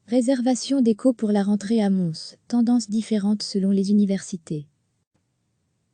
Réservation d'éco pour la rentrée à Mons, tendances différentes selon les universités.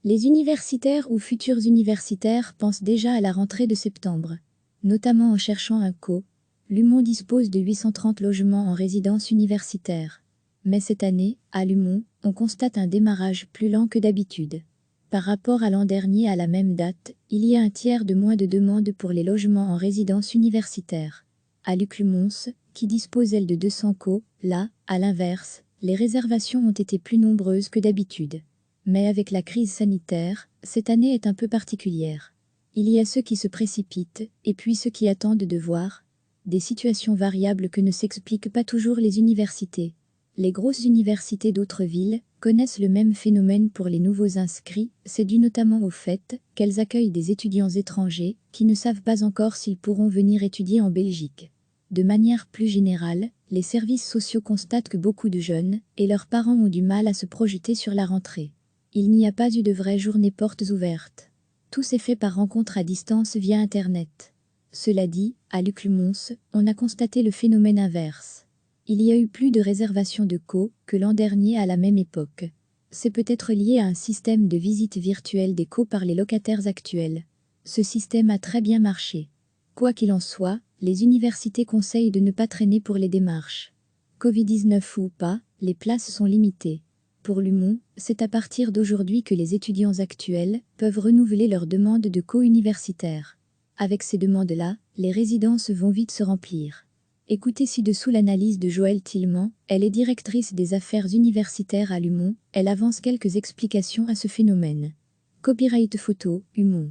Les universitaires ou futurs universitaires pensent déjà à la rentrée de septembre, notamment en cherchant un co. Lumont dispose de 830 logements en résidence universitaire. Mais cette année, à Lumont, on constate un démarrage plus lent que d'habitude. Par rapport à l'an dernier à la même date, il y a un tiers de moins de demandes pour les logements en résidence universitaire. À Luc-Lumons, qui dispose elle de 200 co, là, à l'inverse, les réservations ont été plus nombreuses que d'habitude. Mais avec la crise sanitaire, cette année est un peu particulière. Il y a ceux qui se précipitent, et puis ceux qui attendent de voir. Des situations variables que ne s'expliquent pas toujours les universités. Les grosses universités d'autres villes connaissent le même phénomène pour les nouveaux inscrits, c'est dû notamment au fait qu'elles accueillent des étudiants étrangers qui ne savent pas encore s'ils pourront venir étudier en Belgique. De manière plus générale, les services sociaux constatent que beaucoup de jeunes et leurs parents ont du mal à se projeter sur la rentrée. Il n'y a pas eu de vraie journée portes ouvertes. Tout s'est fait par rencontre à distance via Internet. Cela dit, à Luc-Lumons, on a constaté le phénomène inverse. Il y a eu plus de réservations de co que l'an dernier à la même époque. C'est peut-être lié à un système de visite virtuelle des co par les locataires actuels. Ce système a très bien marché. Quoi qu'il en soit, les universités conseillent de ne pas traîner pour les démarches. Covid-19 ou pas, les places sont limitées. Pour Lumont, c'est à partir d'aujourd'hui que les étudiants actuels peuvent renouveler leur demande de co-universitaire. Avec ces demandes-là, les résidences vont vite se remplir. Écoutez ci-dessous l'analyse de Joëlle Tillman, elle est directrice des affaires universitaires à Lumont, elle avance quelques explications à ce phénomène. Copyright photo, Lumont.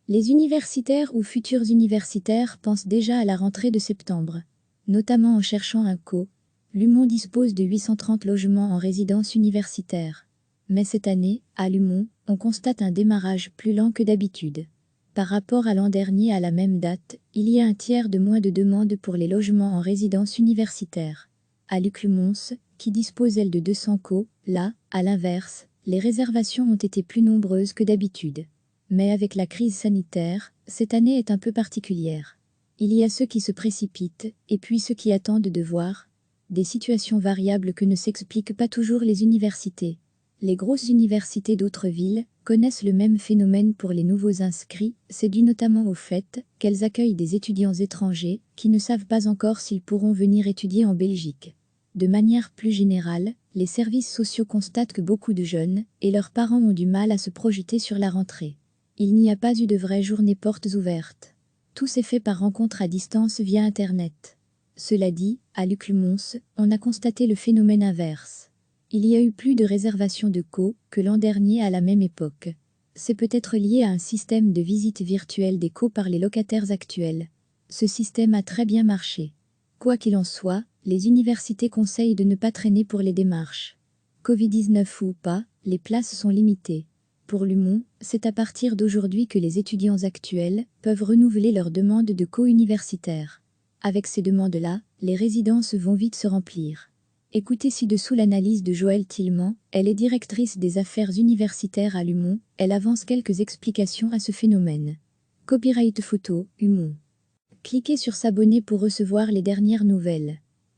Les universitaires ou futurs universitaires pensent déjà à la rentrée de septembre, notamment en cherchant un co. Lumont dispose de 830 logements en résidence universitaire. Mais cette année, à Lumont, on constate un démarrage plus lent que d'habitude. Par rapport à l'an dernier à la même date, il y a un tiers de moins de demandes pour les logements en résidence universitaire. À Luc-Lumons, qui dispose elle de 200 co, là, à l'inverse, les réservations ont été plus nombreuses que d'habitude. Mais avec la crise sanitaire, cette année est un peu particulière. Il y a ceux qui se précipitent, et puis ceux qui attendent de voir. Des situations variables que ne s'expliquent pas toujours les universités. Les grosses universités d'autres villes connaissent le même phénomène pour les nouveaux inscrits, c'est dû notamment au fait qu'elles accueillent des étudiants étrangers qui ne savent pas encore s'ils pourront venir étudier en Belgique. De manière plus générale, les services sociaux constatent que beaucoup de jeunes et leurs parents ont du mal à se projeter sur la rentrée. Il n'y a pas eu de vraie journée portes ouvertes. Tout s'est fait par rencontre à distance via Internet. Cela dit, à Luc-Lumons, on a constaté le phénomène inverse. Il y a eu plus de réservations de co que l'an dernier à la même époque. C'est peut-être lié à un système de visite virtuelle des co par les locataires actuels. Ce système a très bien marché. Quoi qu'il en soit, les universités conseillent de ne pas traîner pour les démarches. Covid-19 ou pas, les places sont limitées. Pour Lumont, c'est à partir d'aujourd'hui que les étudiants actuels peuvent renouveler leur demande de co-universitaire. Avec ces demandes-là, les résidences vont vite se remplir. Écoutez ci-dessous l'analyse de Joëlle Tillman, elle est directrice des affaires universitaires à Lumont, elle avance quelques explications à ce phénomène. Copyright photo, Lumont. Cliquez sur s'abonner pour recevoir les dernières nouvelles.